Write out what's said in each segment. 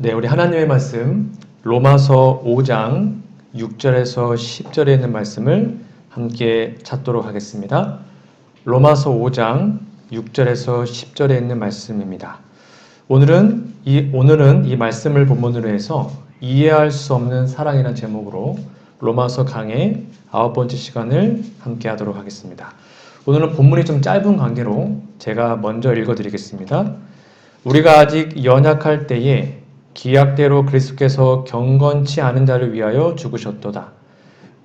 네, 우리 하나님의 말씀 로마서 5장 6절에서 10절에 있는 말씀을 함께 찾도록 하겠습니다. 로마서 5장 6절에서 10절에 있는 말씀입니다. 오늘은 이 말씀을 본문으로 해서 이해할 수 없는 사랑이라는 제목으로 로마서 강의 9번째 시간을 함께 하도록 하겠습니다. 오늘은 본문이 좀 짧은 관계로 제가 먼저 읽어드리겠습니다. 우리가 아직 연약할 때에 기약대로 그리스도께서 경건치 않은 자를 위하여 죽으셨도다.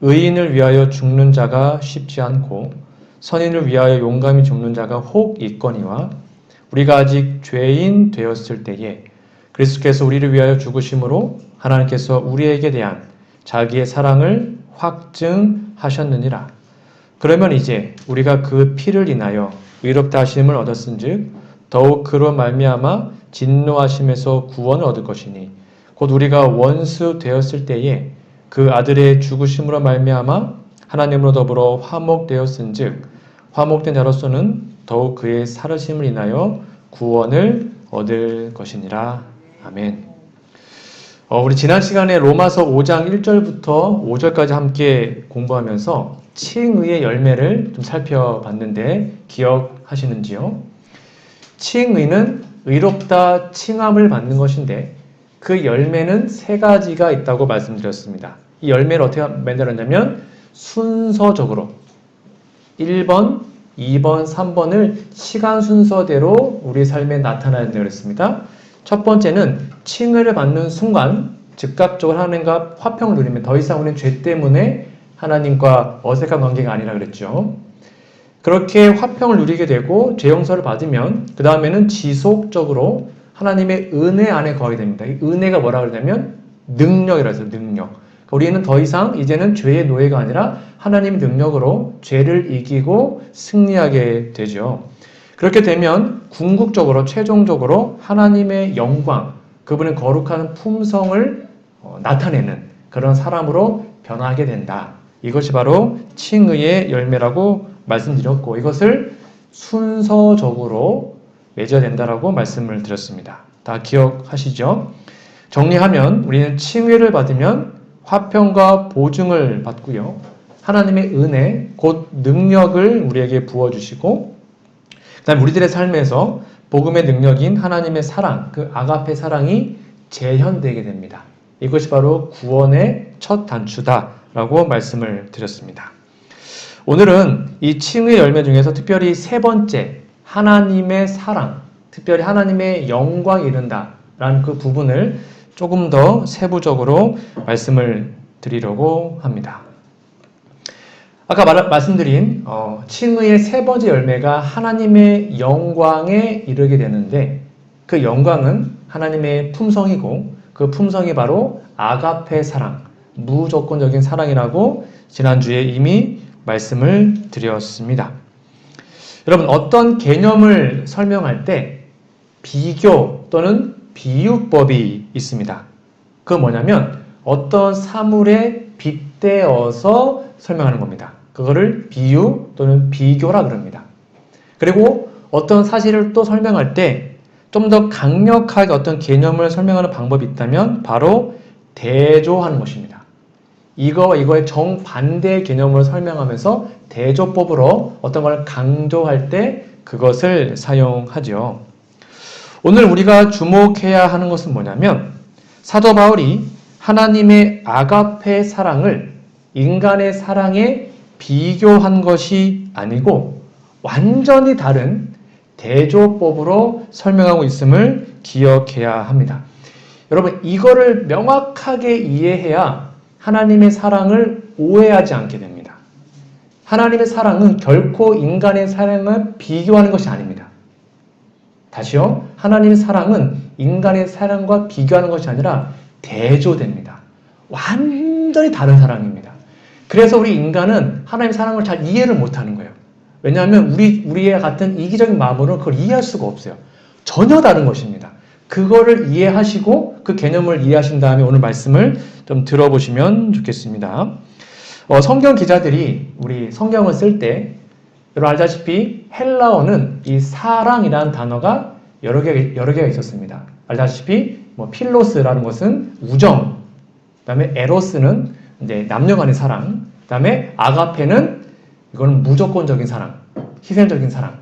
의인을 위하여 죽는 자가 쉽지 않고 선인을 위하여 용감히 죽는 자가 혹 있거니와 우리가 아직 죄인 되었을 때에 그리스도께서 우리를 위하여 죽으심으로 하나님께서 우리에게 대한 자기의 사랑을 확증하셨느니라. 그러면 이제 우리가 그 피를 인하여 의롭다 하심을 얻었은즉 더욱 그로 말미암아 진노하심에서 구원을 얻을 것이니 곧 우리가 원수 되었을 때에 그 아들의 죽으심으로 말미암아 하나님으로 더불어 화목되었은즉 화목된 자로서는 더욱 그의 살으심을 인하여 구원을 얻을 것이니라. 아멘. 우리 지난 시간에 로마서 5장 1절부터 5절까지 함께 공부하면서 칭의의 열매를 좀 살펴봤는데 기억하시는지요? 칭의는 의롭다 칭함을 받는 것인데 그 열매는 세 가지가 있다고 말씀드렸습니다. 이 열매를 어떻게 만들었냐면 순서적으로 1번, 2번, 3번을 시간 순서대로 우리 삶에 나타나야 된다고 했습니다. 첫 번째는 칭의를 받는 순간 즉각적으로 하나님과 화평을 누리면 더 이상 우리는 죄 때문에 하나님과 어색한 관계가 아니라 그랬죠. 그렇게 화평을 누리게 되고 죄 용서를 받으면 그 다음에는 지속적으로 하나님의 은혜 안에 거하게 됩니다. 이 은혜가 뭐라 그러냐면 능력이라 해서 능력. 우리는 더 이상 이제는 죄의 노예가 아니라 하나님의 능력으로 죄를 이기고 승리하게 되죠. 그렇게 되면 궁극적으로 최종적으로 하나님의 영광, 그분의 거룩한 품성을 나타내는 그런 사람으로 변화하게 된다. 이것이 바로 칭의의 열매라고 말씀드렸고 이것을 순서적으로 맺어야 된다라고 말씀을 드렸습니다. 다 기억하시죠? 정리하면 우리는 칭의를 받으면 화평과 보증을 받고요. 하나님의 은혜, 곧 능력을 우리에게 부어주시고 그다음 우리들의 삶에서 복음의 능력인 하나님의 사랑, 그 아가페 사랑이 재현되게 됩니다. 이것이 바로 구원의 첫 단추다라고 말씀을 드렸습니다. 오늘은 이 칭의 열매 중에서 특별히 세 번째 하나님의 사랑, 특별히 하나님의 영광이 이른다라는 그 부분을 조금 더 세부적으로 말씀을 드리려고 합니다. 아까 말씀드린 칭의의 세 번째 열매가 하나님의 영광에 이르게 되는데 그 영광은 하나님의 품성이고 그 품성이 바로 아가페 사랑, 무조건적인 사랑이라고 지난주에 이미 말씀을 드렸습니다. 여러분 어떤 개념을 설명할 때 비교 또는 비유법이 있습니다. 그건 뭐냐면 어떤 사물에 빗대어서 설명하는 겁니다. 그거를 비유 또는 비교라 그럽니다. 그리고 어떤 사실을 또 설명할 때 좀 더 강력하게 어떤 개념을 설명하는 방법이 있다면 바로 대조하는 것입니다. 이거와 이거의 정반대의 개념을 설명하면서 대조법으로 어떤 걸 강조할 때 그것을 사용하죠. 오늘 우리가 주목해야 하는 것은 뭐냐면 사도 바울이 하나님의 아가페 사랑을 인간의 사랑에 비교한 것이 아니고 완전히 다른 대조법으로 설명하고 있음을 기억해야 합니다. 여러분 이거를 명확하게 이해해야 하나님의 사랑을 오해하지 않게 됩니다. 하나님의 사랑은 결코 인간의 사랑을 비교하는 것이 아닙니다. 다시요. 하나님의 사랑은 인간의 사랑과 비교하는 것이 아니라 대조됩니다. 완전히 다른 사랑입니다. 그래서 우리 인간은 하나님의 사랑을 잘 이해를 못하는 거예요. 왜냐하면 우리의 같은 이기적인 마음으로는 그걸 이해할 수가 없어요. 전혀 다른 것입니다. 그거를 이해하시고 그 개념을 이해하신 다음에 오늘 말씀을 좀 들어보시면 좋겠습니다. 성경 기자들이 우리 성경을 쓸 때 여러분 알다시피 헬라어는 이 사랑이라는 단어가 여러 개가 있었습니다. 알다시피 뭐 필로스라는 것은 우정, 그다음에 에로스는 이제 남녀 간의 사랑, 그다음에 아가페는 이거는 무조건적인 사랑, 희생적인 사랑.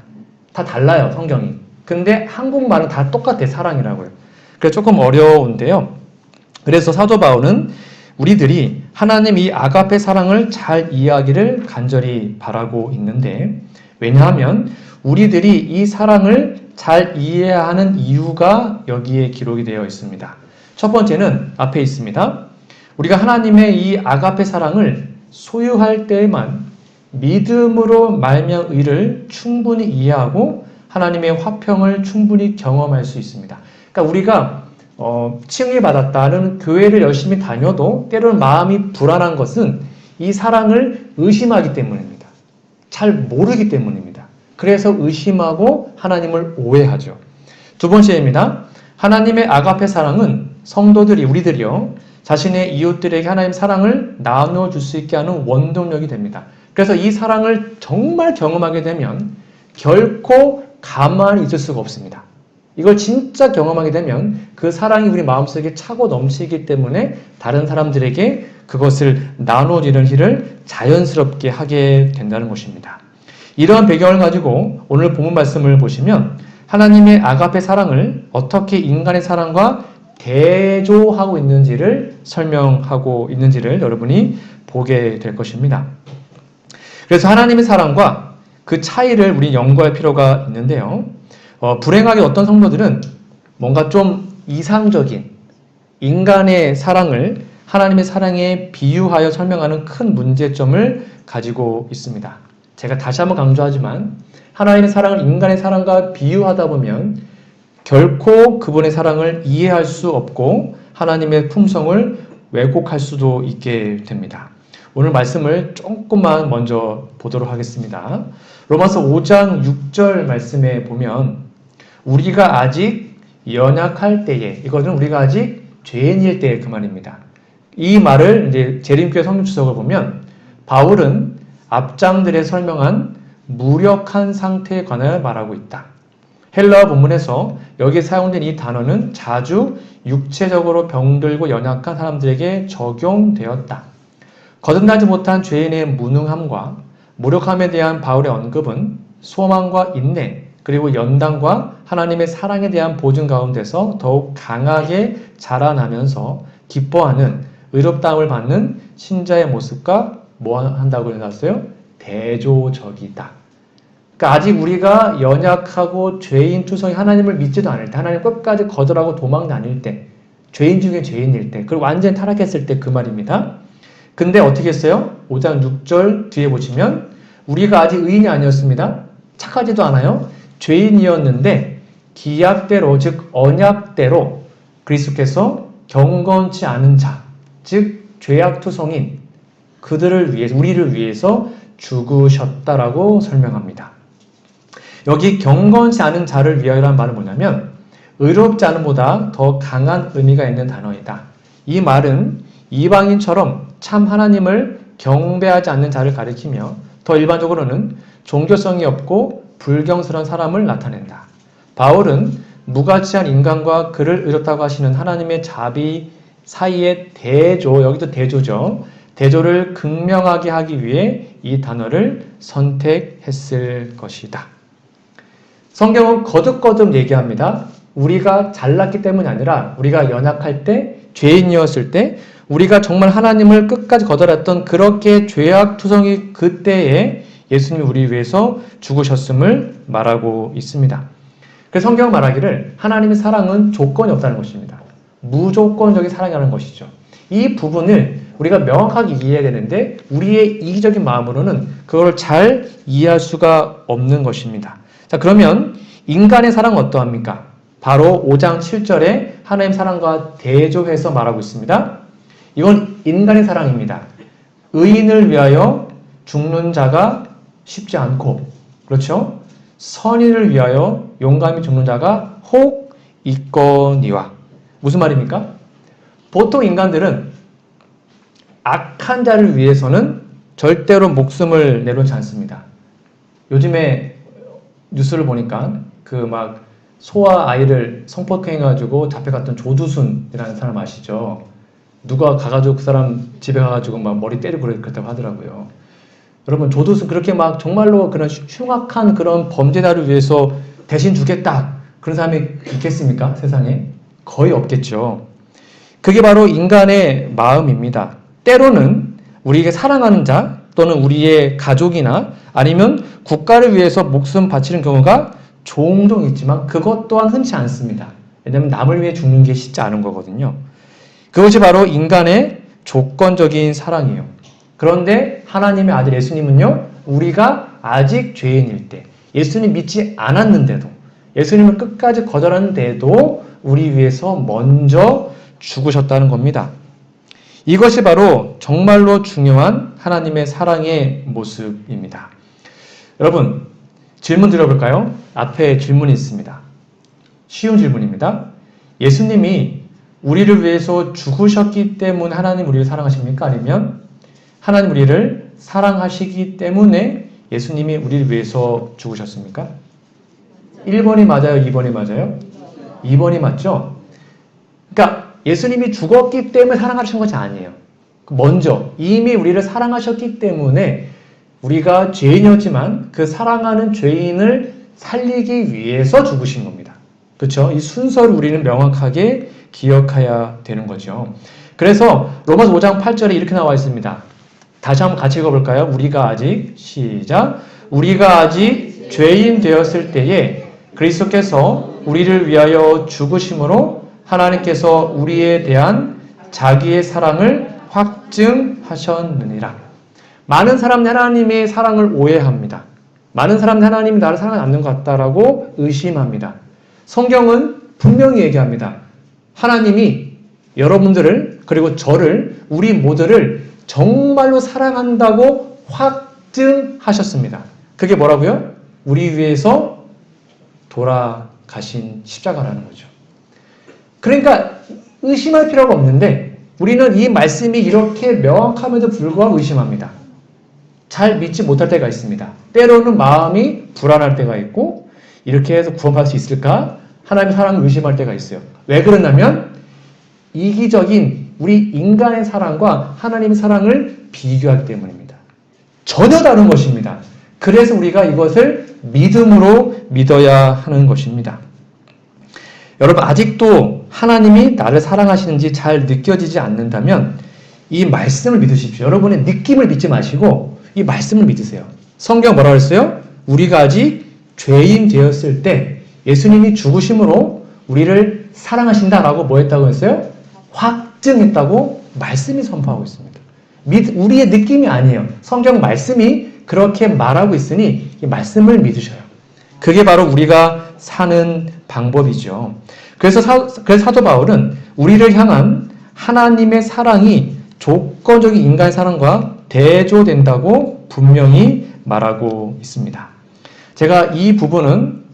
다 달라요, 성경이. 근데 한국말은 다 똑같아, 사랑이라고요. 그래서 조금 어려운데요. 그래서 사도 바울은 우리들이 하나님 이 아가페 사랑을 잘 이해하기를 간절히 바라고 있는데, 왜냐하면 우리들이 이 사랑을 잘 이해해야 하는 이유가 여기에 기록이 되어 있습니다. 첫 번째는 앞에 있습니다. 우리가 하나님의 이 아가페 사랑을 소유할 때에만 믿음으로 말미암은 의를 충분히 이해하고 하나님의 화평을 충분히 경험할 수 있습니다. 그러니까 우리가 칭의받았다는 교회를 열심히 다녀도 때로는 마음이 불안한 것은 이 사랑을 의심하기 때문입니다. 잘 모르기 때문입니다. 그래서 의심하고 하나님을 오해하죠. 두 번째입니다. 하나님의 아가페 사랑은 성도들이, 우리들이요, 자신의 이웃들에게 하나님 사랑을 나눠줄 수 있게 하는 원동력이 됩니다. 그래서 이 사랑을 정말 경험하게 되면 결코 가만히 있을 수가 없습니다. 이걸 진짜 경험하게 되면 그 사랑이 우리 마음속에 차고 넘치기 때문에 다른 사람들에게 그것을 나눠지는 일을 자연스럽게 하게 된다는 것입니다. 이러한 배경을 가지고 오늘 본문 말씀을 보시면 하나님의 아가페 사랑을 어떻게 인간의 사랑과 대조하고 있는지를 설명하고 있는지를 여러분이 보게 될 것입니다. 그래서 하나님의 사랑과 그 차이를 우리 연구할 필요가 있는데요. 불행하게 어떤 성도들은 뭔가 좀 이상적인 인간의 사랑을 하나님의 사랑에 비유하여 설명하는 큰 문제점을 가지고 있습니다. 제가 다시 한번 강조하지만 하나님의 사랑을 인간의 사랑과 비유하다 보면 결코 그분의 사랑을 이해할 수 없고 하나님의 품성을 왜곡할 수도 있게 됩니다. 오늘 말씀을 조금만 먼저 보도록 하겠습니다. 로마서 5장 6절 말씀에 보면 우리가 아직 연약할 때에, 이것은 우리가 아직 죄인일 때의 그 말입니다. 이 말을 이제 재림교회 성경주석을 보면 바울은 앞장들에 설명한 무력한 상태에 관하여 말하고 있다. 헬라어 본문에서 여기에 사용된 이 단어는 자주 육체적으로 병들고 연약한 사람들에게 적용되었다. 거듭나지 못한 죄인의 무능함과 무력함에 대한 바울의 언급은 소망과 인내, 그리고 연단과 하나님의 사랑에 대한 보증 가운데서 더욱 강하게 자라나면서 기뻐하는 의롭다함을 받는 신자의 모습과 뭐 한다고 해놨어요? 대조적이다. 그러니까 아직 우리가 연약하고 죄인 투성이 하나님을 믿지도 않을 때, 하나님 끝까지 거절하고 도망 다닐 때, 죄인 중에 죄인일 때, 그리고 완전히 타락했을 때 그 말입니다. 근데 어떻게 했어요? 5장 6절 뒤에 보시면 우리가 아직 의인이 아니었습니다. 착하지도 않아요. 죄인이었는데 기약대로, 즉 언약대로 그리스도께서 경건치 않은 자, 즉 죄악투성인 그들을 위해서, 우리를 위해서 죽으셨다라고 설명합니다. 여기 경건치 않은 자를 위하여라는 말은 뭐냐면 의롭지 않음보다 더 강한 의미가 있는 단어이다. 이 말은 이방인처럼 참 하나님을 경배하지 않는 자를 가리키며 더 일반적으로는 종교성이 없고 불경스러운 사람을 나타낸다. 바울은 무가치한 인간과 그를 의롭다고 하시는 하나님의 자비 사이의 대조, 여기도 대조죠. 대조를 극명하게 하기 위해 이 단어를 선택했을 것이다. 성경은 거듭거듭 얘기합니다. 우리가 잘났기 때문이 아니라 우리가 연약할 때, 죄인이었을 때, 우리가 정말 하나님을 끝까지 거절했던 그렇게 죄악투성이 그때에 예수님이 우리 위해서 죽으셨음을 말하고 있습니다. 그래서 성경은 말하기를 하나님의 사랑은 조건이 없다는 것입니다. 무조건적인 사랑이라는 것이죠. 이 부분을 우리가 명확하게 이해해야 되는데 우리의 이기적인 마음으로는 그걸 잘 이해할 수가 없는 것입니다. 자, 그러면 인간의 사랑은 어떠합니까? 바로 5장 7절에 하나님 사랑과 대조해서 말하고 있습니다. 이건 인간의 사랑입니다. 의인을 위하여 죽는 자가 쉽지 않고, 그렇죠? 선인을 위하여 용감히 죽는 자가 혹 있거니와. 무슨 말입니까? 보통 인간들은 악한 자를 위해서는 절대로 목숨을 내놓지 않습니다. 요즘에 뉴스를 보니까 그 막 소와 아이를 성폭행해가지고 잡혀갔던 조두순이라는 사람 아시죠? 누가 가가지고 그 사람 집에 가가지고 막 머리 때리고 그랬다고 하더라고요. 여러분, 조두순 그렇게 막 정말로 그런 흉악한 그런 범죄자를 위해서 대신 주겠다, 그런 사람이 있겠습니까? 세상에? 거의 없겠죠. 그게 바로 인간의 마음입니다. 때로는 우리에게 사랑하는 자 또는 우리의 가족이나 아니면 국가를 위해서 목숨 바치는 경우가 종종 있지만 그것 또한 흔치 않습니다. 왜냐하면 남을 위해 죽는 게 쉽지 않은 거거든요. 그것이 바로 인간의 조건적인 사랑이에요. 그런데 하나님의 아들 예수님은요, 우리가 아직 죄인일 때, 예수님 믿지 않았는데도, 예수님을 끝까지 거절하는데도 우리 위해서 먼저 죽으셨다는 겁니다. 이것이 바로 정말로 중요한 하나님의 사랑의 모습입니다. 여러분, 질문 드려볼까요? 앞에 질문이 있습니다. 쉬운 질문입니다. 예수님이 우리를 위해서 죽으셨기 때문에 하나님 우리를 사랑하십니까? 아니면 하나님 우리를 사랑하시기 때문에 예수님이 우리를 위해서 죽으셨습니까? 1번이 맞아요? 2번이 맞아요? 2번이 맞죠? 그러니까 예수님이 죽었기 때문에 사랑하신 것이 아니에요. 먼저 이미 우리를 사랑하셨기 때문에 우리가 죄인이었지만 그 사랑하는 죄인을 살리기 위해서 죽으신 겁니다. 그렇죠? 이 순서를 우리는 명확하게 기억해야 되는 거죠. 그래서 로마서 5장 8절에 이렇게 나와 있습니다. 다시 한번 같이 읽어볼까요? 우리가 아직, 시작. 우리가 아직 죄인 되었을 때에 그리스도께서 우리를 위하여 죽으심으로 하나님께서 우리에 대한 자기의 사랑을 확증하셨느니라. 많은 사람들이 하나님의 사랑을 오해합니다. 많은 사람들이 하나님이 나를 사랑하지 않는 것 같다라고 의심합니다. 성경은 분명히 얘기합니다. 하나님이 여러분들을, 그리고 저를, 우리 모두를 정말로 사랑한다고 확증하셨습니다. 그게 뭐라고요? 우리 위해서 돌아가신 십자가라는 거죠. 그러니까 의심할 필요가 없는데 우리는 이 말씀이 이렇게 명확함에도 불구하고 의심합니다. 잘 믿지 못할 때가 있습니다. 때로는 마음이 불안할 때가 있고, 이렇게 해서 구원받을 수 있을까? 하나님의 사랑을 의심할 때가 있어요. 왜 그러냐면 이기적인 우리 인간의 사랑과 하나님의 사랑을 비교하기 때문입니다. 전혀 다른 것입니다. 그래서 우리가 이것을 믿음으로 믿어야 하는 것입니다. 여러분, 아직도 하나님이 나를 사랑하시는지 잘 느껴지지 않는다면 이 말씀을 믿으십시오. 여러분의 느낌을 믿지 마시고 이 말씀을 믿으세요. 성경 뭐라고 했어요? 우리가 아직 죄인 되었을 때 예수님이 죽으심으로 우리를 사랑하신다라고 뭐 했다고 했어요? 확증했다고 말씀이 선포하고 있습니다. 우리의 느낌이 아니에요. 성경 말씀이 그렇게 말하고 있으니 이 말씀을 믿으셔요. 그게 바로 우리가 사는 방법이죠. 그래서 사도 바울은 우리를 향한 하나님의 사랑이 조건적인 인간의 사랑과 대조된다고 분명히 말하고 있습니다. 제가 이 부분은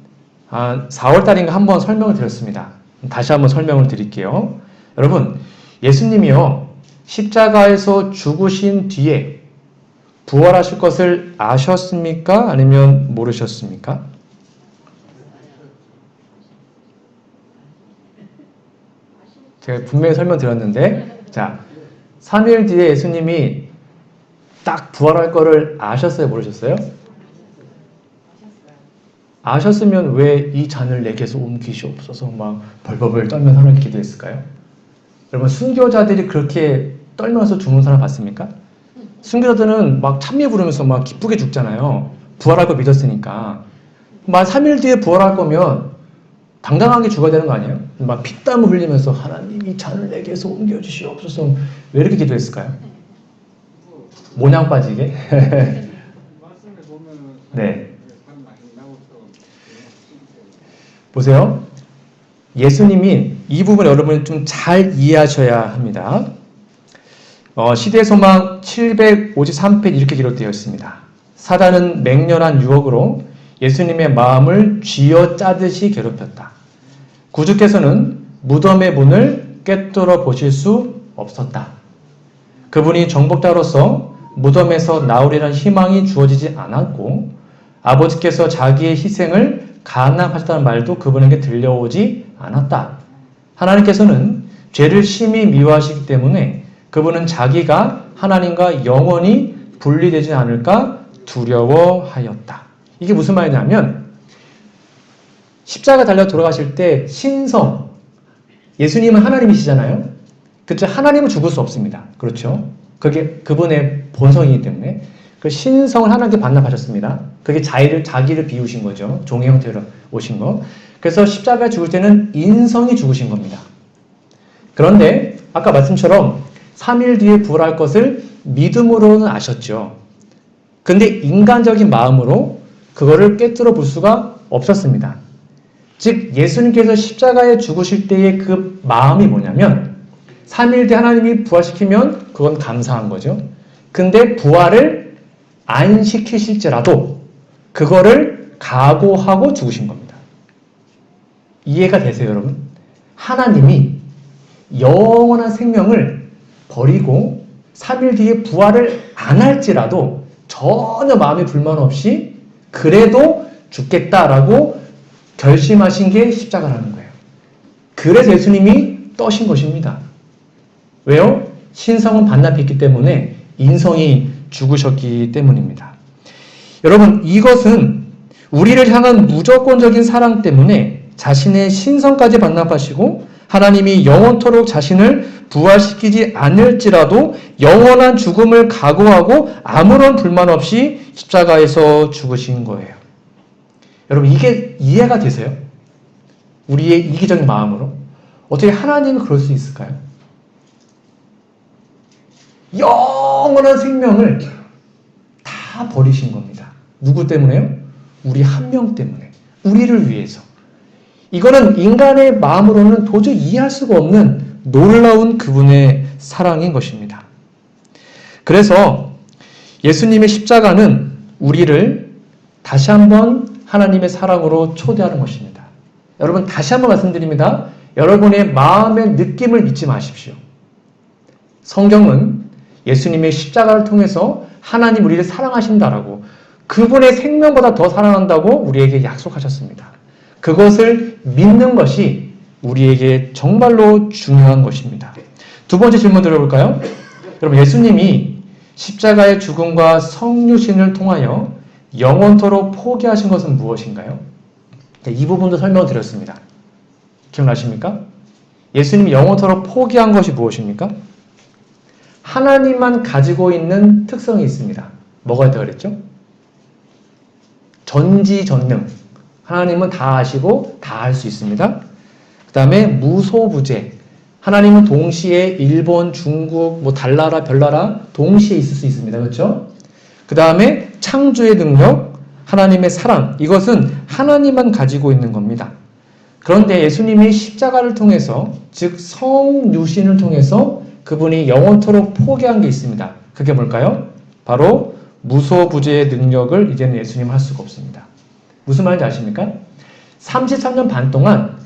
4월달인가 한번 설명을 드렸습니다. 다시 한번 설명을 드릴게요. 여러분, 예수님이요, 십자가에서 죽으신 뒤에 부활하실 것을 아셨습니까? 아니면 모르셨습니까? 제가 분명히 설명드렸는데, 자, 3일 뒤에 예수님이 딱 부활할 거를 아셨어요? 모르셨어요? 아셨으면 왜 이 잔을 내게서 옮기시옵소서 막 벌벌벌 떨면서 하나님께 기도했을까요? 여러분, 순교자들이 그렇게 떨면서 죽는 사람 봤습니까? 순교자들은 막 찬미 부르면서 막 기쁘게 죽잖아요. 부활할 거 믿었으니까. 막 3일 뒤에 부활할 거면 당당하게 죽어야 되는 거 아니에요? 막 피땀을 흘리면서 하나님 이 잔을 내게서 옮겨주시옵소서 왜 이렇게 기도했을까요? 모냥 빠지게? 네. 보세요. 예수님이 이 부분 여러분이 좀 잘 이해하셔야 합니다. 시대소망 753페이지 이렇게 기록되어 있습니다. 사단은 맹렬한 유혹으로 예수님의 마음을 쥐어짜듯이 괴롭혔다. 구주께서는 무덤의 문을 꿰뚫어 보실 수 없었다. 그분이 정복자로서 무덤에서 나오리라는 희망이 주어지지 않았고 아버지께서 자기의 희생을 간섭하셨다는 말도 그분에게 들려오지 않았다. 하나님께서는 죄를 심히 미워하시기 때문에 그분은 자기가 하나님과 영원히 분리되지 않을까 두려워하였다. 이게 무슨 말이냐면 십자가 달려 돌아가실 때 신성, 예수님은 하나님이시잖아요. 그렇죠? 하나님은 죽을 수 없습니다. 그렇죠? 그게 그분의 본성이기 때문에 그 신성을 하나님께 반납하셨습니다. 그게 자기를 비우신 거죠. 종의 형태로 오신 거. 그래서 십자가에 죽을 때는 인성이 죽으신 겁니다. 그런데 아까 말씀처럼 3일 뒤에 부활할 것을 믿음으로는 아셨죠. 근데 인간적인 마음으로 그거를 꿰뚫어 볼 수가 없었습니다. 즉 예수님께서 십자가에 죽으실 때의 그 마음이 뭐냐면 3일 뒤에 하나님이 부활시키면 그건 감사한 거죠. 근데 부활을 안 시키실지라도 그거를 각오하고 죽으신 겁니다. 이해가 되세요, 여러분? 하나님이 영원한 생명을 버리고 3일 뒤에 부활을 안 할지라도 전혀 마음에 불만 없이 그래도 죽겠다라고 결심하신 게 십자가라는 거예요. 그래서 예수님이 떠신 것입니다. 왜요? 신성은 반납했기 때문에 인성이 죽으셨기 때문입니다. 여러분, 이것은 우리를 향한 무조건적인 사랑 때문에 자신의 신성까지 반납하시고 하나님이 영원토록 자신을 부활시키지 않을지라도 영원한 죽음을 각오하고 아무런 불만 없이 십자가에서 죽으신 거예요. 여러분, 이게 이해가 되세요? 우리의 이기적인 마음으로? 어떻게 하나님이 그럴 수 있을까요? 영원한 생명을 다 버리신 겁니다. 누구 때문에요? 우리 한 명 때문에. 우리를 위해서. 이거는 인간의 마음으로는 도저히 이해할 수가 없는 놀라운 그분의 사랑인 것입니다. 그래서 예수님의 십자가는 우리를 다시 한번 하나님의 사랑으로 초대하는 것입니다. 여러분, 다시 한번 말씀드립니다. 여러분의 마음의 느낌을 믿지 마십시오. 성경은 예수님의 십자가를 통해서 하나님 우리를 사랑하신다라고 그분의 생명보다 더 사랑한다고 우리에게 약속하셨습니다. 그것을 믿는 것이 우리에게 정말로 중요한 것입니다. 두 번째 질문 드려볼까요? 여러분, 예수님이 십자가의 죽음과 성육신을 통하여 영원토록 포기하신 것은 무엇인가요? 이 부분도 설명을 드렸습니다. 기억나십니까? 예수님이 영원토록 포기한 것이 무엇입니까? 하나님만 가지고 있는 특성이 있습니다. 뭐가 있다고 그랬죠? 전지전능. 하나님은 다 아시고 다 할 수 있습니다. 그 다음에 무소부재. 하나님은 동시에 일본, 중국, 달나라, 별나라 동시에 있을 수 있습니다. 그렇죠? 그 다음에 창조의 능력, 하나님의 사랑. 이것은 하나님만 가지고 있는 겁니다. 그런데 예수님이 십자가를 통해서, 즉 성유신을 통해서 그분이 영원토록 포기한 게 있습니다. 그게 뭘까요? 바로 무소부재의 능력을 이제는 예수님은 할 수가 없습니다. 무슨 말인지 아십니까? 33년 반 동안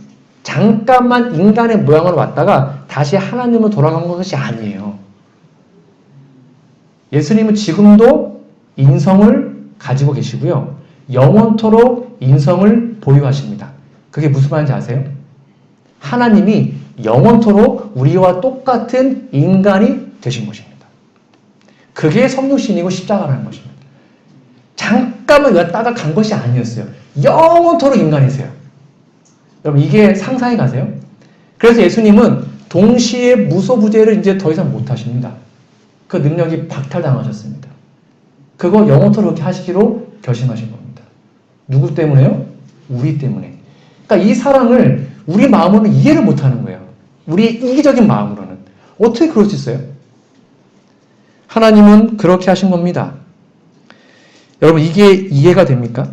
잠깐만 인간의 모양으로 왔다가 다시 하나님으로 돌아간 것이 아니에요. 예수님은 지금도 인성을 가지고 계시고요. 영원토록 인성을 보유하십니다. 그게 무슨 말인지 아세요? 하나님이 영원토록 우리와 똑같은 인간이 되신 것입니다. 그게 성육신이고 십자가라는 것입니다. 잠깐만 왔다가 간 것이 아니었어요. 영원토록 인간이세요. 여러분, 이게 상상이 가세요? 그래서 예수님은 동시에 무소부재를 이제 더 이상 못 하십니다. 그 능력이 박탈당하셨습니다. 그거 영원토록 그렇게 하시기로 결심하신 겁니다. 누구 때문에요? 우리 때문에. 그러니까 이 사랑을 우리 마음으로는 이해를 못 하는 거예요. 우리 이기적인 마음으로는. 어떻게 그럴 수 있어요? 하나님은 그렇게 하신 겁니다. 여러분, 이게 이해가 됩니까?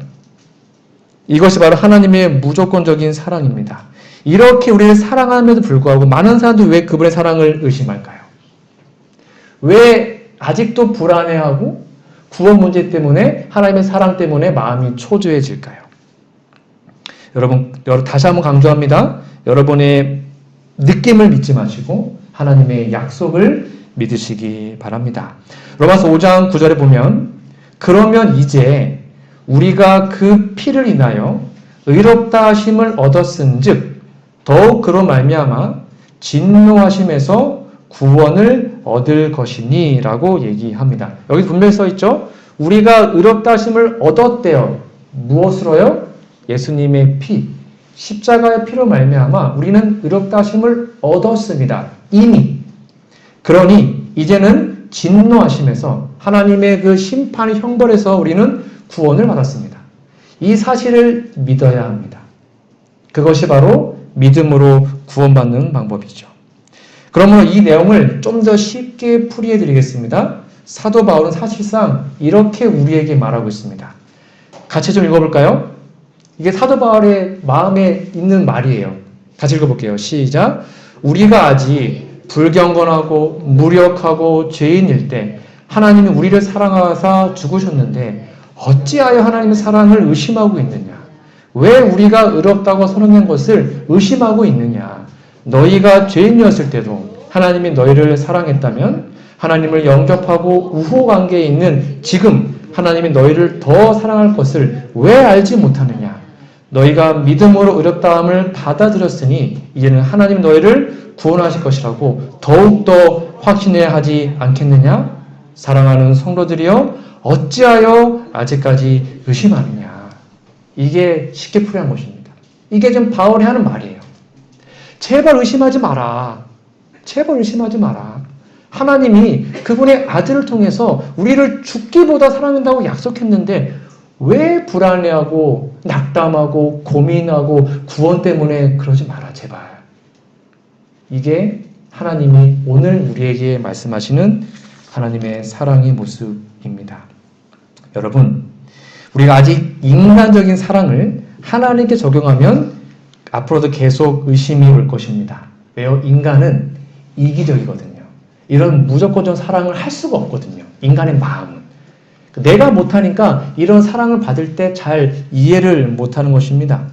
이것이 바로 하나님의 무조건적인 사랑입니다. 이렇게 우리를 사랑함에도 불구하고 많은 사람들이 왜 그분의 사랑을 의심할까요? 왜 아직도 불안해하고 구원 문제 때문에, 하나님의 사랑 때문에 마음이 초조해질까요? 여러분, 다시 한번 강조합니다. 여러분의 느낌을 믿지 마시고 하나님의 약속을 믿으시기 바랍니다. 로마서 5장 9절에 보면, 그러면 이제 우리가 그 피를 인하여 의롭다 하심을 얻었은즉 더욱 그로 말미암아 진노하심에서 구원을 얻을 것이니 라고 얘기합니다. 여기 분명히 써 있죠. 우리가 의롭다 하심을 얻었대요. 무엇으로요? 예수님의 피, 십자가의 피로 말미암아 우리는 의롭다 하심을 얻었습니다. 이미. 그러니 이제는 진노하심에서 하나님의 그 심판의 형벌에서 우리는 구원을 받았습니다. 이 사실을 믿어야 합니다. 그것이 바로 믿음으로 구원받는 방법이죠. 그러므로 이 내용을 좀 더 쉽게 풀이해 드리겠습니다. 사도 바울은 사실상 이렇게 우리에게 말하고 있습니다. 같이 좀 읽어볼까요? 이게 사도 바울의 마음에 있는 말이에요. 같이 읽어볼게요. 시작. 우리가 아직 불경건하고 무력하고 죄인일 때 하나님이 우리를 사랑하사 죽으셨는데 어찌하여 하나님의 사랑을 의심하고 있느냐? 왜 우리가 의롭다고 선언한 것을 의심하고 있느냐? 너희가 죄인이었을 때도 하나님이 너희를 사랑했다면 하나님을 영접하고 우호관계에 있는 지금 하나님이 너희를 더 사랑할 것을 왜 알지 못하느냐? 너희가 믿음으로 의롭다함을 받아들였으니 이제는 하나님 너희를 구원하실 것이라고 더욱더 확신해야 하지 않겠느냐? 사랑하는 성도들이여 어찌하여 아직까지 의심하느냐? 이게 쉽게 풀이한 것입니다. 이게 지금 바울이 하는 말이에요. 제발 의심하지 마라. 제발 의심하지 마라. 하나님이 그분의 아들을 통해서 우리를 죽기보다 사랑한다고 약속했는데 왜 불안해하고 낙담하고 고민하고 구원 때문에 그러지 마라 제발. 이게 하나님이 오늘 우리에게 말씀하시는 하나님의 사랑의 모습입니다. 여러분, 우리가 아직 인간적인 사랑을 하나님께 적용하면 앞으로도 계속 의심이 올 것입니다. 왜요? 인간은 이기적이거든요. 이런 무조건적 사랑을 할 수가 없거든요. 인간의 마음은. 내가 못하니까 이런 사랑을 받을 때 잘 이해를 못하는 것입니다.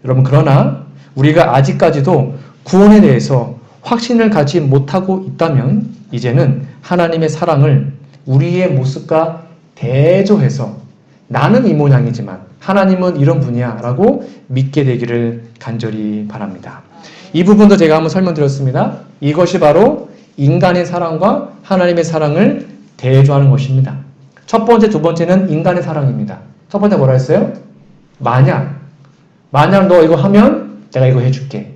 여러분, 그러나 우리가 아직까지도 구원에 대해서 확신을 갖지 못하고 있다면 이제는 하나님의 사랑을 우리의 모습과 대조해서 나는 이 모양이지만 하나님은 이런 분이야 라고 믿게 되기를 간절히 바랍니다. 이 부분도 제가 한번 설명드렸습니다. 이것이 바로 인간의 사랑과 하나님의 사랑을 대조하는 것입니다. 첫 번째, 두 번째는 인간의 사랑입니다. 첫 번째 뭐라 했어요? 만약 너 이거 하면 내가 이거 해줄게.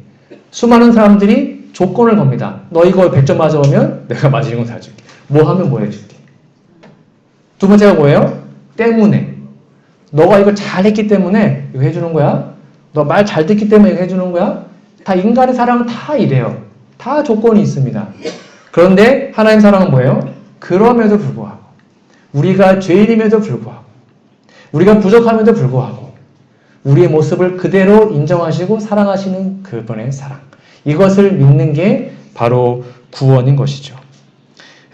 수많은 사람들이 조건을 겁니다. 너 이거 100점 맞아오면 내가 맞은 거 사줄게. 뭐 하면 뭐 해줄게. 두 번째가 뭐예요? 때문에. 너가 이거 잘했기 때문에 이거 해주는 거야. 너 말 잘 듣기 때문에 이거 해주는 거야. 다 인간의 사랑은 다 이래요. 다 조건이 있습니다. 그런데 하나님 사랑은 뭐예요? 그럼에도 불구하고 우리가 죄인임에도 불구하고 우리가 부족함에도 불구하고 우리의 모습을 그대로 인정하시고 사랑하시는 그분의 사랑. 이것을 믿는 게 바로 구원인 것이죠.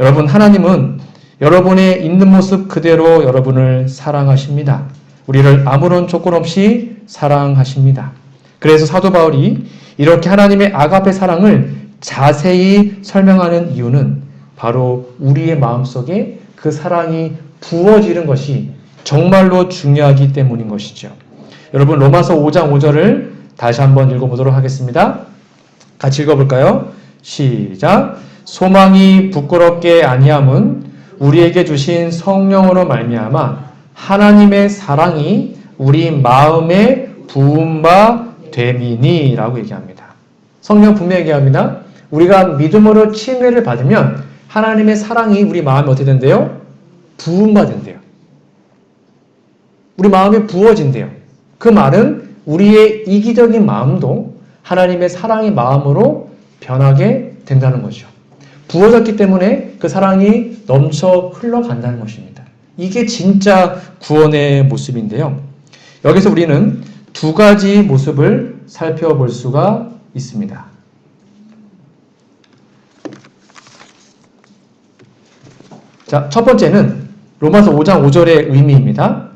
여러분, 하나님은 여러분의 있는 모습 그대로 여러분을 사랑하십니다. 우리를 아무런 조건 없이 사랑하십니다. 그래서 사도 바울이 이렇게 하나님의 아가페 사랑을 자세히 설명하는 이유는 바로 우리의 마음속에 그 사랑이 부어지는 것이 정말로 중요하기 때문인 것이죠. 여러분, 로마서 5장 5절을 다시 한번 읽어보도록 하겠습니다. 같이 읽어볼까요? 시작. 소망이 부끄럽게 아니함은 우리에게 주신 성령으로 말미암아 하나님의 사랑이 우리 마음에 부은 바 됨이니 라고 얘기합니다. 성령 분명히 얘기합니다. 우리가 믿음으로 칭의를 받으면 하나님의 사랑이 우리 마음에 어떻게 된대요? 부은 바 된대요. 우리 마음에 부어진대요. 그 말은 우리의 이기적인 마음도 하나님의 사랑의 마음으로 변하게 된다는 거죠. 부어졌기 때문에 그 사랑이 넘쳐 흘러간다는 것입니다. 이게 진짜 구원의 모습인데요. 여기서 우리는 두 가지 모습을 살펴볼 수가 있습니다. 자, 첫 번째는 로마서 5장 5절의 의미입니다.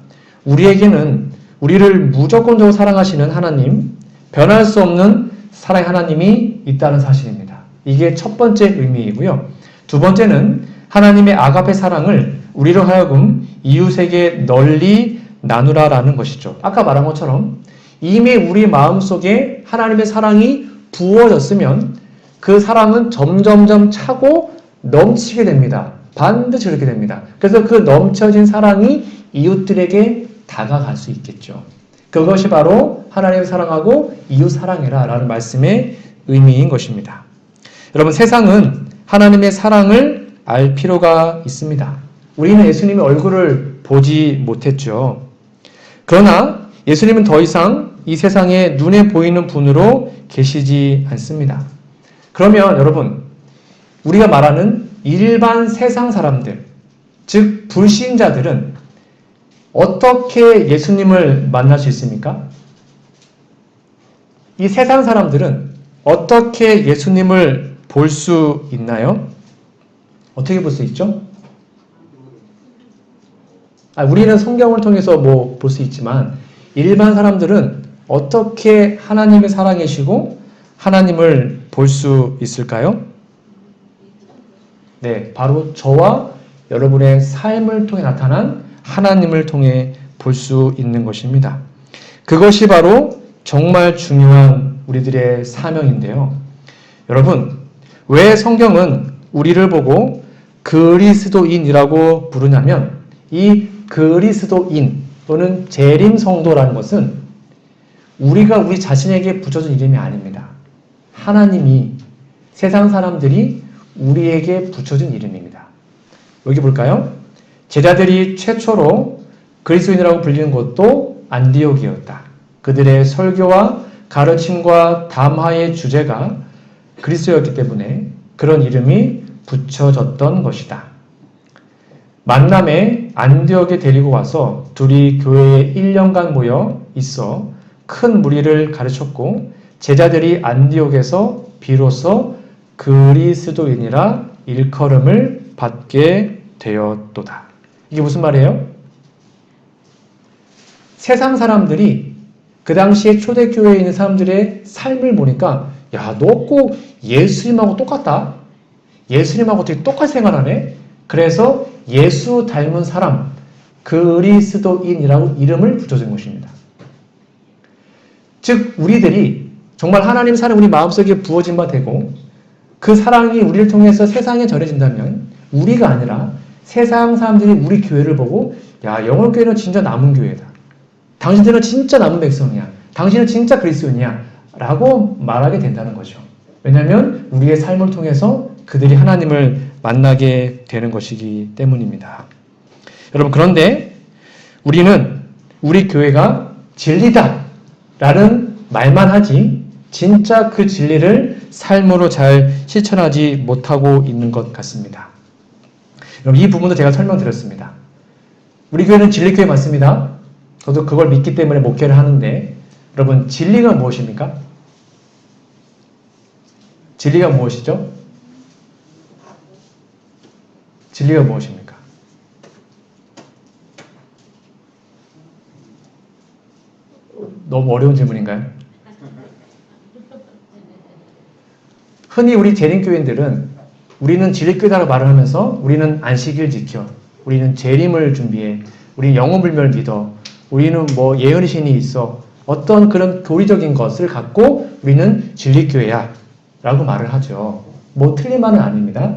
우리에게는 우리를 무조건적으로 사랑하시는 하나님, 변할 수 없는 사랑의 하나님이 있다는 사실입니다. 이게 첫 번째 의미이고요. 두 번째는 하나님의 아가페 사랑을 우리로 하여금 이웃에게 널리 나누라라는 것이죠. 아까 말한 것처럼 이미 우리 마음속에 하나님의 사랑이 부어졌으면 그 사랑은 점점점 차고 넘치게 됩니다. 반드시 그렇게 됩니다. 그래서 그 넘쳐진 사랑이 이웃들에게 다가갈 수 있겠죠. 그것이 바로 하나님을 사랑하고 이웃 사랑해라 라는 말씀의 의미인 것입니다. 여러분, 세상은 하나님의 사랑을 알 필요가 있습니다. 우리는 예수님의 얼굴을 보지 못했죠. 그러나 예수님은 더 이상 이 세상에 눈에 보이는 분으로 계시지 않습니다. 그러면 여러분, 우리가 말하는 일반 세상 사람들, 즉 불신자들은 어떻게 예수님을 만날 수 있습니까? 이 세상 사람들은 어떻게 예수님을 볼 수 있나요? 어떻게 볼 수 있죠? 우리는 성경을 통해서 볼 수 있지만 일반 사람들은 어떻게 하나님의 사랑이시고 하나님을 볼 수 있을까요? 네, 바로 저와 여러분의 삶을 통해 나타난 하나님을 통해 볼 수 있는 것입니다. 그것이 바로 정말 중요한 우리들의 사명인데요. 여러분, 왜 성경은 우리를 보고 그리스도인이라고 부르냐면 이 그리스도인 또는 재림 성도라는 것은 우리가 우리 자신에게 붙여준 이름이 아닙니다. 하나님이 세상 사람들이 우리에게 붙여준 이름입니다. 여기 볼까요? 제자들이 최초로 그리스도인이라고 불리는 곳도 안디옥이었다. 그들의 설교와 가르침과 담화의 주제가 그리스도였기 때문에 그런 이름이 붙여졌던 것이다. 만남에 안디옥에 데리고 와서 둘이 교회에 1년간 모여 있어 큰 무리를 가르쳤고 제자들이 안디옥에서 비로소 그리스도인이라 일컬음을 받게 되었도다. 이게 무슨 말이에요? 세상 사람들이 그 당시에 초대교회에 있는 사람들의 삶을 보니까 야, 너 꼭 예수님하고 똑같다. 예수님하고 되게 똑같이 생활하네. 그래서 예수 닮은 사람, 그리스도인이라고 이름을 붙여준 것입니다. 즉 우리들이 정말 하나님 사랑 우리 마음속에 부어진 바 되고 그 사랑이 우리를 통해서 세상에 전해진다면 우리가 아니라 세상 사람들이 우리 교회를 보고 야, 영월교회는 진짜 남은 교회다. 당신들은 진짜 남은 백성이야. 당신은 진짜 그리스도인이야. 라고 말하게 된다는 거죠. 왜냐하면 우리의 삶을 통해서 그들이 하나님을 만나게 되는 것이기 때문입니다. 여러분, 그런데 우리는 우리 교회가 진리다 라는 말만 하지 진짜 그 진리를 삶으로 잘 실천하지 못하고 있는 것 같습니다. 여러분, 이 부분도 제가 설명드렸습니다. 우리 교회는 진리교회 맞습니다. 저도 그걸 믿기 때문에 목회를 하는데 여러분, 진리가 무엇입니까? 진리가 무엇이죠? 진리가 무엇입니까? 너무 어려운 질문인가요? 흔히 우리 재림교인들은 우리는 진리교회다라고 말을 하면서 우리는 안식일 지켜, 우리는 재림을 준비해, 우리는 영혼불멸 믿어, 우리는 예언의 신이 있어, 어떤 그런 교리적인 것을 갖고 우리는 진리교회야 라고 말을 하죠. 틀린 말은 아닙니다.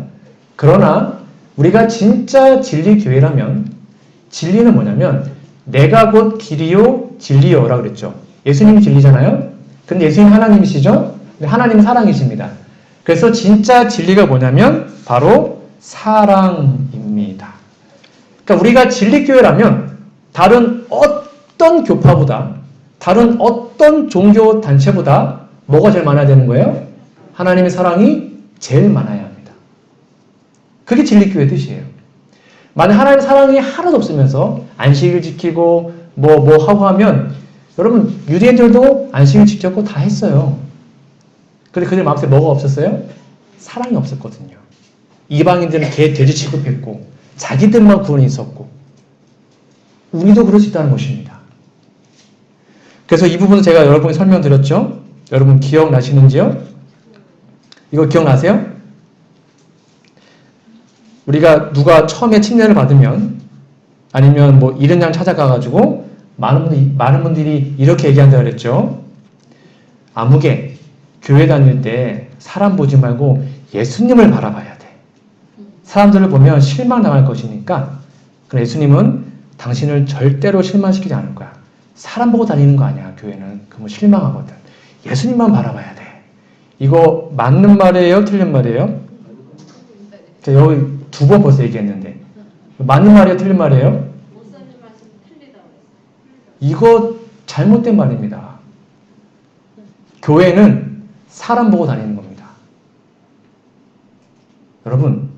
그러나 우리가 진짜 진리교회라면 진리는 뭐냐면 내가 곧 길이요 진리요 라고 그랬죠. 예수님이 진리잖아요. 근데 예수님 하나님이시죠. 근데 하나님은 사랑이십니다. 그래서 진짜 진리가 뭐냐면 바로 사랑입니다. 그러니까 우리가 진리교회라면 다른 어떤 교파보다 다른 어떤 종교 단체보다 뭐가 제일 많아야 되는 거예요? 하나님의 사랑이 제일 많아야 합니다. 그게 진리교회의 뜻이에요. 만약 하나님의 사랑이 하나도 없으면서 안식일 지키고 하고 하면 여러분 유대인들도 안식일 지켰고 다 했어요. 근데 그들 마음속에 뭐가 없었어요? 사랑이 없었거든요. 이방인들은 개 돼지 취급했고 자기들만 구원이 있었고 우리도 그럴 수 있다는 것입니다. 그래서 이 부분은 제가 여러분께 설명드렸죠. 여러분 기억나시는지요? 이거 기억나세요? 우리가 누가 처음에 침례를 받으면 아니면 이른 양 찾아가가지고 많은 분들이 이렇게 얘기한다고 그랬죠. 아무개 교회 다닐 때 사람 보지 말고 예수님을 바라봐야 돼. 사람들을 보면 실망당할 것이니까 예수님은 당신을 절대로 실망시키지 않을 거야. 사람 보고 다니는 거 아니야. 교회는. 그러면 실망하거든. 예수님만 바라봐야 돼. 이거 맞는 말이에요? 틀린 말이에요? 여기 2번 벌써 얘기했는데 맞는 말이에요? 틀린 말이에요? 이거 잘못된 말입니다. 교회는 사람 보고 다니는 겁니다. 여러분,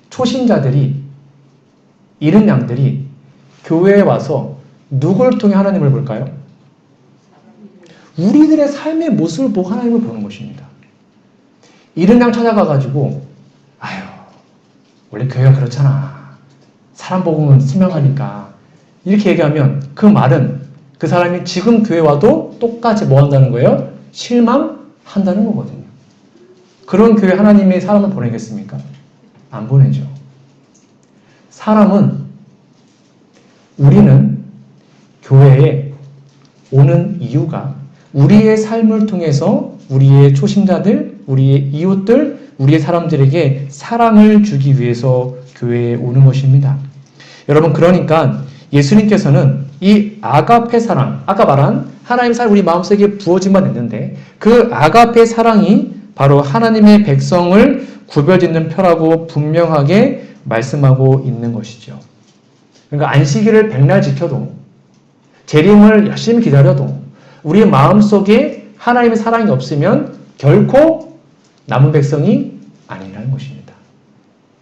초신자들이, 잃은 양들이 교회에 와서 누굴 통해 하나님을 볼까요? 우리들의 삶의 모습을 보고 하나님을 보는 것입니다. 잃은 양 찾아가가지고 아유, 원래 교회가 그렇잖아. 사람 보고는 투명하니까. 이렇게 얘기하면 그 말은 그 사람이 지금 교회 와도 똑같이 뭐 한다는 거예요? 실망한다는 거거든요. 그런 교회 하나님이 사람을 보내겠습니까? 안 보내죠. 우리는 교회에 오는 이유가 우리의 삶을 통해서 우리의 초신자들, 우리의 이웃들, 우리의 사람들에게 사랑을 주기 위해서 교회에 오는 것입니다. 여러분, 그러니까 예수님께서는 이 아가페 사랑, 아까 말한 하나님의 사랑이 우리 마음속에 부어지만 있는데 그 아가페 사랑이 바로 하나님의 백성을 구별짓는 표라고 분명하게 말씀하고 있는 것이죠. 그러니까 안식일을 백날 지켜도 재림을 열심히 기다려도 우리 마음속에 하나님의 사랑이 없으면 결코 남은 백성이 아니라는 것입니다.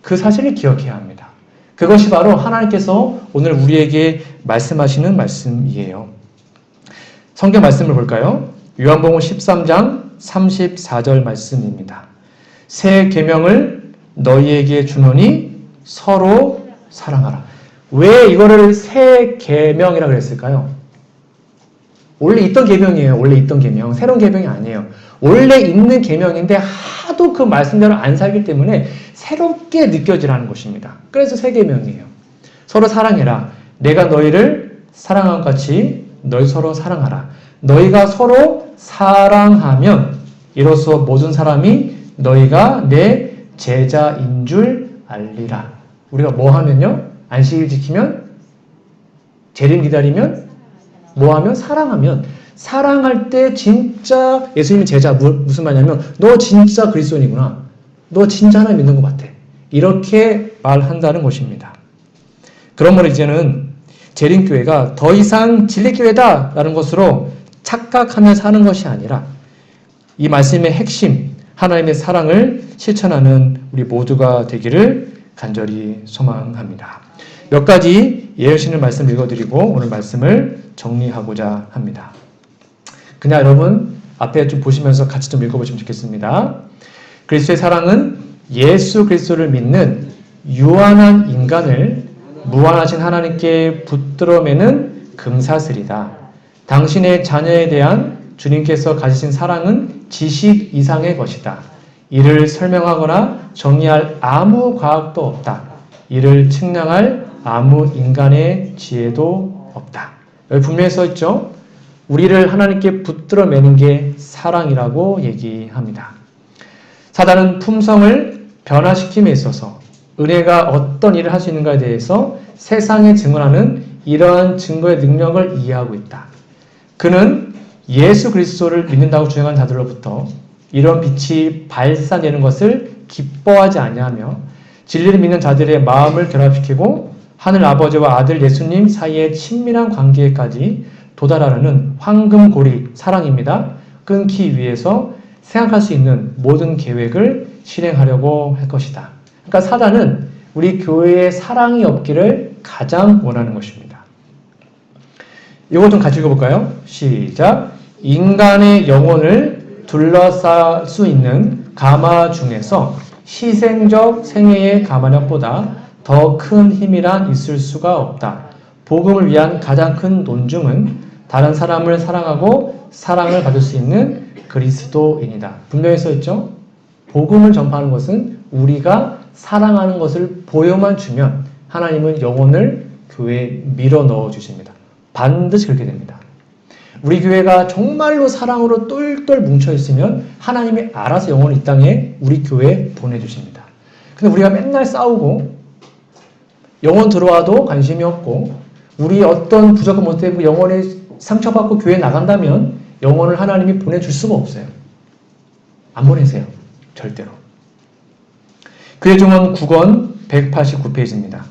그 사실을 기억해야 합니다. 그것이 바로 하나님께서 오늘 우리에게 말씀하시는 말씀이에요. 성경 말씀을 볼까요? 요한복음 13장 34절 말씀입니다. 새 계명을 너희에게 주노니 서로 사랑하라. 왜 이거를 새 계명이라고 그랬을까요? 원래 있던 계명이에요. 원래 있던 계명. 새로운 계명이 아니에요. 원래 있는 계명인데 하도 그 말씀대로 안 살기 때문에 새롭게 느껴지라는 것입니다. 그래서 새 계명이에요. 서로 사랑해라. 내가 너희를 사랑한 것 같이 너희 서로 사랑하라. 너희가 서로 사랑하면 이로써 모든 사람이 너희가 내 제자인 줄 알리라. 우리가 뭐 하면요? 안식일 지키면? 재림 기다리면? 뭐 하면? 사랑하면. 사랑할 때 진짜 예수님의 제자, 무슨 말이냐면 너 진짜 그리스도인이구나. 너 진짜 하나님 믿는 것 같아. 이렇게 말한다는 것입니다. 그러므로 이제는 재림교회가 더 이상 진리교회다 라는 것으로 착각하며 사는 것이 아니라 이 말씀의 핵심, 하나님의 사랑을 실천하는 우리 모두가 되기를 간절히 소망합니다. 몇 가지 예언신을 말씀 읽어드리고 오늘 말씀을 정리하고자 합니다. 그냥 여러분 앞에 좀 보시면서 같이 좀 읽어보시면 좋겠습니다. 그리스도의 사랑은 예수 그리스도를 믿는 유한한 인간을 무한하신 하나님께 붙들어매는 금사슬이다. 당신의 자녀에 대한 주님께서 가지신 사랑은 지식 이상의 것이다. 이를 설명하거나 정의할 아무 과학도 없다. 이를 측량할 아무 인간의 지혜도 없다. 여기 분명히 써 있죠. 우리를 하나님께 붙들어 매는 게 사랑이라고 얘기합니다. 사단은 품성을 변화시킴에 있어서 은혜가 어떤 일을 할 수 있는가에 대해서 세상에 증언하는 이러한 증거의 능력을 이해하고 있다. 그는 예수 그리스도를 믿는다고 주장한 자들로부터 이런 빛이 발산되는 것을 기뻐하지 아니하며 진리를 믿는 자들의 마음을 결합시키고 하늘 아버지와 아들 예수님 사이의 친밀한 관계까지 도달하려는 황금고리 사랑입니다. 끊기 위해서 생각할 수 있는 모든 계획을 실행하려고 할 것이다. 그러니까 사단은 우리 교회에 사랑이 없기를 가장 원하는 것입니다. 이거 좀 같이 읽어볼까요? 시작. 인간의 영혼을 둘러쌀 수 있는 가마 중에서 희생적 생애의 가마력보다 더 큰 힘이란 있을 수가 없다. 복음을 위한 가장 큰 논증은 다른 사람을 사랑하고 사랑을 받을 수 있는 그리스도인이다. 분명히 써있죠? 복음을 전파하는 것은 우리가 사랑하는 것을 보여만 주면 하나님은 영혼을 교회에 밀어 넣어 주십니다. 반드시 그렇게 됩니다. 우리 교회가 정말로 사랑으로 똘똘 뭉쳐있으면 하나님이 알아서 영혼을 이 땅에 우리 교회에 보내주십니다. 근데 우리가 맨날 싸우고 영혼 들어와도 관심이 없고 우리 어떤 부족한 모습 때문에 영혼이 상처받고 교회에 나간다면 영혼을 하나님이 보내줄 수가 없어요. 안 보내세요. 절대로. 교회종원 9권 189페이지입니다.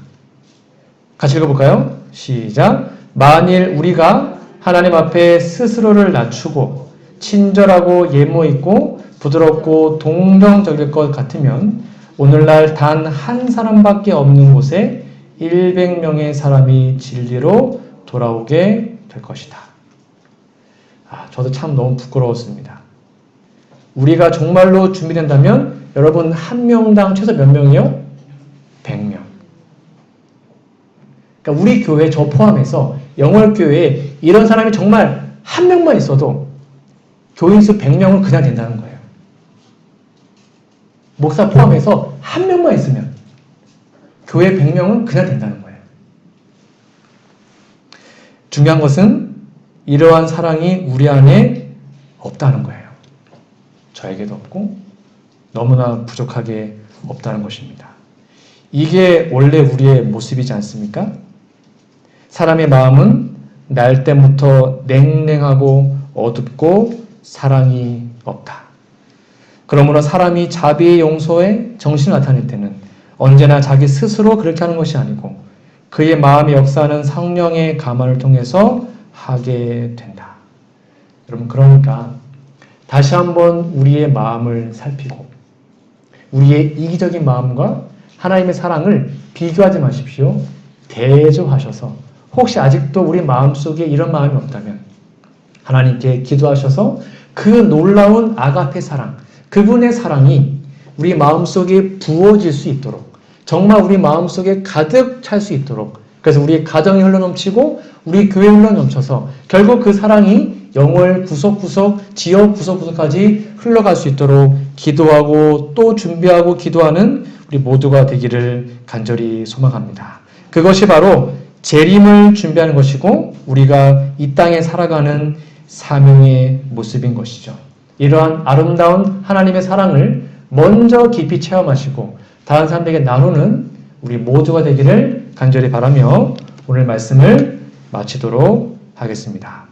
같이 읽어볼까요? 시작. 만일 우리가 하나님 앞에 스스로를 낮추고 친절하고 예모 있고 부드럽고 동정적일 것 같으면 오늘날 단 한 사람밖에 없는 곳에 100명의 사람이 진리로 돌아오게 될 것이다. 저도 참 너무 부끄러웠습니다. 우리가 정말로 준비된다면 여러분 한 명당 최소 몇 명이요? 100명. 그러니까 우리 교회 저 포함해서 영월교회에 이런 사람이 정말 한 명만 있어도 교인 수 100명은 그냥 된다는 거예요. 목사 포함해서 한 명만 있으면 교회 100명은 그냥 된다는 거예요. 중요한 것은 이러한 사랑이 우리 안에 없다는 거예요. 저에게도 없고 너무나 부족하게 없다는 것입니다. 이게 원래 우리의 모습이지 않습니까? 사람의 마음은 날 때부터 냉랭하고 어둡고 사랑이 없다. 그러므로 사람이 자비의 용서에 정신을 나타낼 때는 언제나 자기 스스로 그렇게 하는 것이 아니고 그의 마음의 역사는 성령의 감화를 통해서 하게 된다. 여러분, 그러니까 다시 한번 우리의 마음을 살피고 우리의 이기적인 마음과 하나님의 사랑을 비교하지 마십시오. 대조하셔서 혹시 아직도 우리 마음속에 이런 마음이 없다면 하나님께 기도하셔서 그 놀라운 아가페 사랑, 그분의 사랑이 우리 마음속에 부어질 수 있도록 정말 우리 마음속에 가득 찰 수 있도록 그래서 우리 가정이 흘러넘치고 우리 교회에 흘러넘쳐서 결국 그 사랑이 영월 구석구석, 지역 구석구석까지 흘러갈 수 있도록 기도하고 또 준비하고 기도하는 우리 모두가 되기를 간절히 소망합니다. 그것이 바로 재림을 준비하는 것이고 우리가 이 땅에 살아가는 사명의 모습인 것이죠. 이러한 아름다운 하나님의 사랑을 먼저 깊이 체험하시고 다른 사람들에게 나누는 우리 모두가 되기를 간절히 바라며 오늘 말씀을 마치도록 하겠습니다.